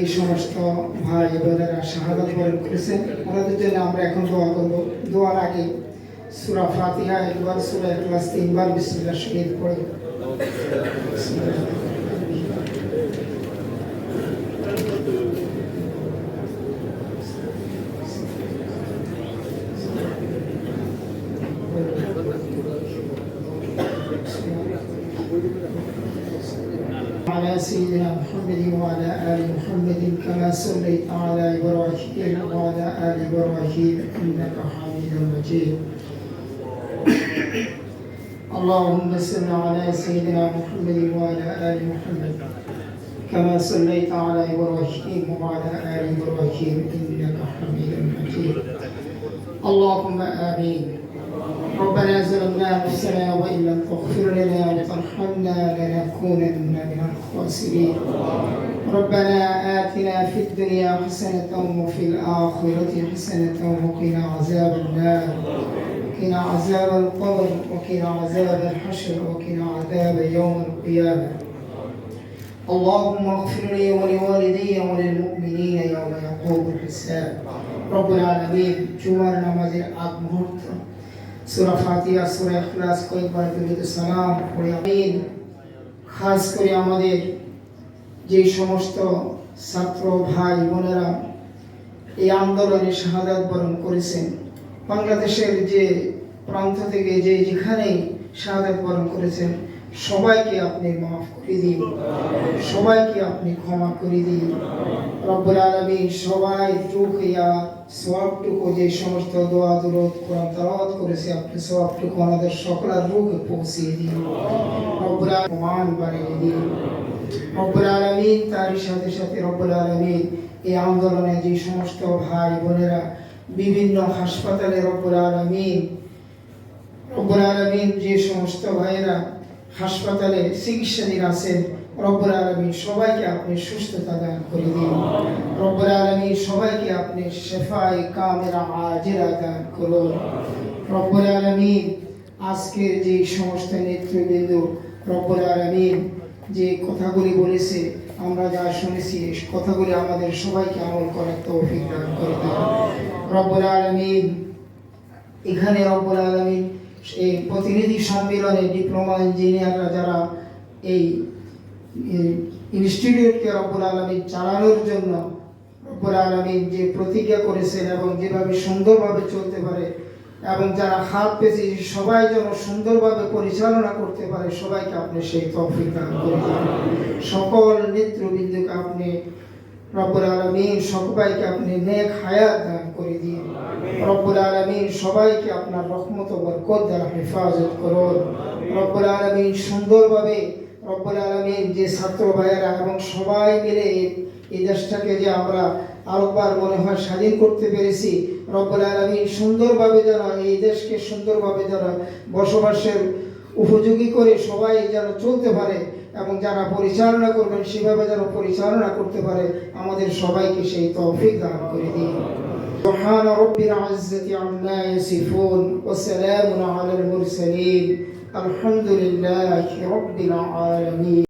এই সমস্ত ভাই বোনেরা শাহাদাত বরণ করেছেন, ওনাদের জন্য আমরা এখন দোয়া করব। দোয়ার আগে সূরা ফাতিহা একবার, সূরা ইখলাস তিনবার বিসমিল্লাহ শরীফ পড়ে على سيدنا محمد وعلى آل محمد كما صليت على إبراهيم وعلى آل إبراهيم إنك حميد مجيد. اللهم صل على سيدنا محمد وعلى آل محمد كما صليت على إبراهيم وعلى آل إبراهيم إنك حميد مجيد. اللهم آمين. ربنا ظلمنا أنفسنا وإن لم تغفر لنا وترحمنا لنكونن من الخاسرين. ربنا آتنا في الدنيا حسنة وفي الآخرة حسنة وقنا عذاب النار وقنا عذاب القبر وقنا عذاب الحشر وقنا عذاب يوم القيامة. اللهم اغفر لي ولوالدي وللمؤمنين يوم يقوم الحساب. رب العالمين جمعة نماز আগ মুহূর্ত সূরা ফাতিহা সূরা ইখলাস কয়েকবার দরুদ সালাম পড়ে আমিন। খাস করে আমাদের যে সমস্ত ছাত্র ভাই বোনেরা এই আন্দোলনে শাহাদাত বরণ করেছেন, বাংলাদেশের যে প্রান্ত থেকে যেখানেই শাহাদাত বরণ করেছেন, সবাইকে আপনি মাফ করে দিন, সবাইকে আপনি ক্ষমা করে দিন। রব্বুল আলামিন সবাই টুকিয়া সওয়াবটুকু যে সমস্ত দোয়া দুরূদ কোরআন তেলাওয়াত করেছে, আপনি সওয়াবটুকু আমাদের সকলের রূহে পৌঁছিয়ে দিন। রব্বুল আলামিন বাড়িয়ে দিন। রব্বুল আলামিন তার সাথে সাথে রব্বুল আলামিন এই আন্দোলনে যে সমস্ত ভাই বোনেরা বিভিন্ন হাসপাতালে রব্বুল আলামিন যে সমস্ত ভাইয়েরা হাসপাতালে চিকিৎসাধীন আছেন, রব্বুল আলামিন সবাইকে আপনি সুস্থতা দান করে দিন। রব্বুল আলামিন সবাইকে আপনি শিফায়ে কামিলা আজিলা দান করুন। রব্বুল আলামিন আজকের যে সমস্ত নেতৃবৃন্দ রব্বুল আলামিন যে কথাগুলি বলেছে, আমরা যা শুনেছি এই কথাগুলি আমাদের সবাইকে আমল করার তৌফিক দান করে দিন। রব্বুল আলামিন এখানে রব্বুল আলামিন এই প্রতিনিধি সম্মেলনে ডিপ্লোমা ইঞ্জিনিয়াররা যারা এই ইনস্টিটিউটকে রব্বুল আলামিন চালানোর জন্য রব্বুল আলামিন যে প্রতিজ্ঞা করেছেন এবং যেভাবে সুন্দরভাবে চলতে পারে এবং যারা হাত পেয়েছে সবাই যেন সুন্দরভাবে পরিচালনা করতে পারে, সবাইকে আপনি সেই তৌফিক দান করে দিন। সকল নেতৃবৃন্দকে আপনি রব্বুল আলামিন সবাইকে আপনি নেক হায়াত দান করে দিন। রব্বুল আলামিন সবাইকে আপনার রহমত ও বরকত দ্বারা হেফাজত করুন। রব্বুল আলামিন সুন্দরভাবে রব্বুল আলামিন যে ছাত্র ভাইয়েরা এবং সবাই মিলে এই দেশটাকে যে আমরা আরেকবার মনে হয় স্বাধীন করতে পেরেছি, রব্বুল আলামিন সুন্দরভাবে যেন এই দেশকে সুন্দরভাবে যেন বসবাসের উপযোগী করে সবাই যেন চলতে পারে এবং যারা পরিচালনা করবেন সেভাবে যেন পরিচালনা করতে পারে, আমাদের সবাইকে সেই তৌফিক দান করে দিন। সুবহান রাব্বিল ইজ্জাতি আম্মা ইয়াসিফুন ওয়া সালামুন আলাল মুরসালিন আলহামদুলিল্লাহি রাব্বিল আলামিন।